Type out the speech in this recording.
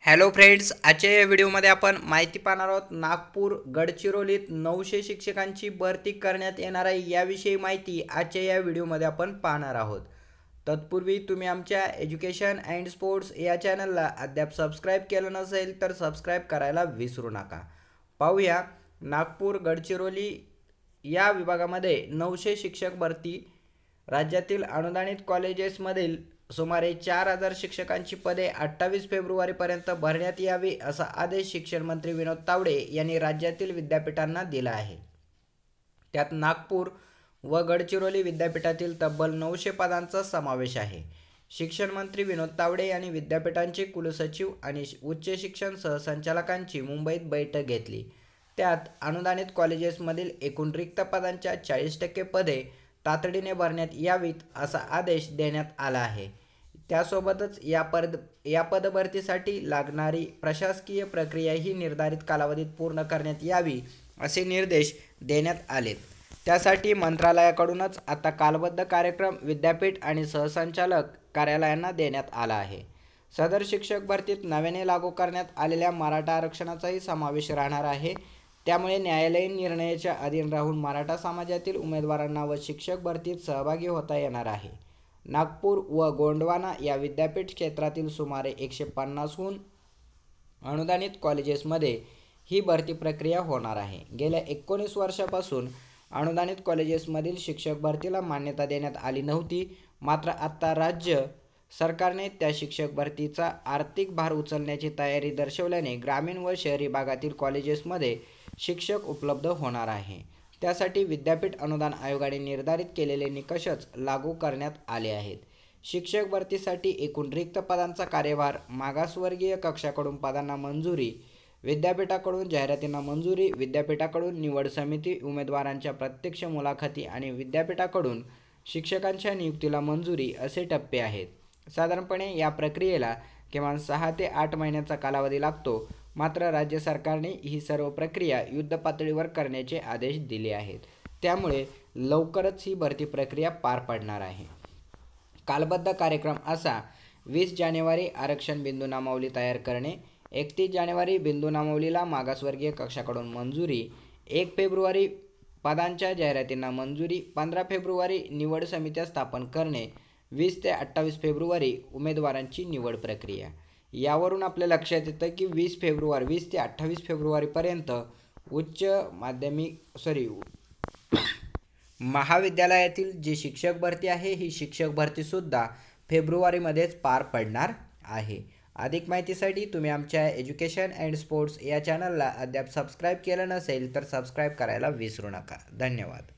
Hello friends, आजच्या या व्हिडिओमध्ये आपण माहिती पाहणार आहोत. नागपूर गडचिरोलीत 900 शिक्षकांची भरती करण्यात येणार आहे याविषयी माहिती आजच्या या व्हिडिओमध्ये आपण पाहणार आहोत. तत्पूर्वी तुम्ही आमच्या एज्युकेशन अँड स्पोर्ट्स या चॅनलला अद्याप सबस्क्राईब केलं नसेल तर सबस्क्राईब करायला विसरू नका. पाहूया नागपूर गडचिरोली या विभागामध्ये 900 शिक्षक भरती. राज्यातील अनुदानित कॉलेजेसमधील सुमारे 4,000 शिक्षकांची पदे 28 फेब्रुवारीपर्यंत भरण्यात यावी असा आदेश शिक्षण मंत्री विनोद तावडे यांनी राज्यातील विद्यापीठांना दिला आहे. त्यात नागपूर व गडचिरोली विद्यापीठातील तब्बल 900 पदांचा समावेश आहे. शिक्षण मंत्री विनोद तावडे यांनी विद्यापीठांचे कुलसचिव आणि उच्च शिक्षण सहसंचालकांची मुंबईत बैठक घेतली. त्यात अनुदानित कॉलेजेसमधील एकूण रिक्त पदांच्या 40% पदे तातडीने भरण्यात यावीत असा आदेश देण्यात आला आहे. त्यासोबतच या पदभरतीसाठी लागणारी प्रशासकीय प्रक्रियाही निर्धारित कालावधीत पूर्ण करण्यात यावी असे निर्देश देण्यात आलेत. त्यासाठी मंत्रालयाकडूनच आता कालबद्ध कार्यक्रम विद्यापीठ आणि सहसंचालक कार्यालयांना देण्यात आला आहे. सदर शिक्षक भरतीत नव्याने लागू करण्यात आलेल्या मराठा आरक्षणाचाही समावेश राहणार आहे. त्यामुळे न्यायालयीन निर्णयाच्या अधीन राहून मराठा समाजातील उमेदवारांना व शिक्षक भरतीत सहभागी होता येणार आहे. नागपूर व गोंडवाना या विद्यापीठ क्षेत्रातील सुमारे 150हून अनुदानित कॉलेजेसमध्ये ही भरती प्रक्रिया होणार आहे. गेल्या 19 वर्षापासून अनुदानित कॉलेजेसमधील शिक्षक भरतीला मान्यता देण्यात आली नव्हती. मात्र आता राज्य सरकारने त्या शिक्षक भरतीचा आर्थिक भार उचलण्याची तयारी दर्शवल्याने ग्रामीण व शहरी भागातील कॉलेजेसमध्ये शिक्षक उपलब्ध होणार आहे. त्यासाठी विद्यापीठ अनुदान आयोगाने निर्धारित केलेले निकषच लागू करण्यात आले आहेत. शिक्षक भरतीसाठी एकूण रिक्त पदांचा कार्यभार मागासवर्गीय कक्षाकडून पदांना मंजुरी, विद्यापीठाकडून जाहिरातींना मंजुरी, विद्यापीठाकडून निवड समिती उमेदवारांच्या प्रत्यक्ष मुलाखती आणि विद्यापीठाकडून शिक्षकांच्या नियुक्तीला मंजुरी असे टप्पे आहेत. साधारणपणे या प्रक्रियेला किमान 6 ते 8 महिन्याचा कालावधी लागतो. मात्र राज्य सरकारने ही सर्व प्रक्रिया युद्धपातळीवर करण्याचे आदेश दिले आहेत. त्यामुळे लवकरच ही भरती प्रक्रिया पार पडणार आहे. कालबद्ध कार्यक्रम असा: 20 जानेवारी आरक्षण बिंदू नामावली तयार करणे, 31 जानेवारी बिंदू नामावलीला मागासवर्गीय कक्षाकडून मंजुरी, 1 फेब्रुवारी पदांच्या जाहिरातींना मंजुरी, 15 फेब्रुवारी निवड समित्या स्थापन करणे, 20 ते 28 फेब्रुवारी उमेदवारांची निवड प्रक्रिया. यावरून आपल्या लक्षात येतं की 20 ते 28 फेब्रुवारीपर्यंत महाविद्यालयातील जी शिक्षक भरती आहे ही शिक्षक भरतीसुद्धा फेब्रुवारीमध्येच पार पडणार आहे. अधिक माहितीसाठी तुम्ही आमच्या एज्युकेशन अँड स्पोर्ट्स या चॅनलला अद्याप सबस्क्राईब केलं नसेल तर सबस्क्राईब करायला विसरू नका. धन्यवाद.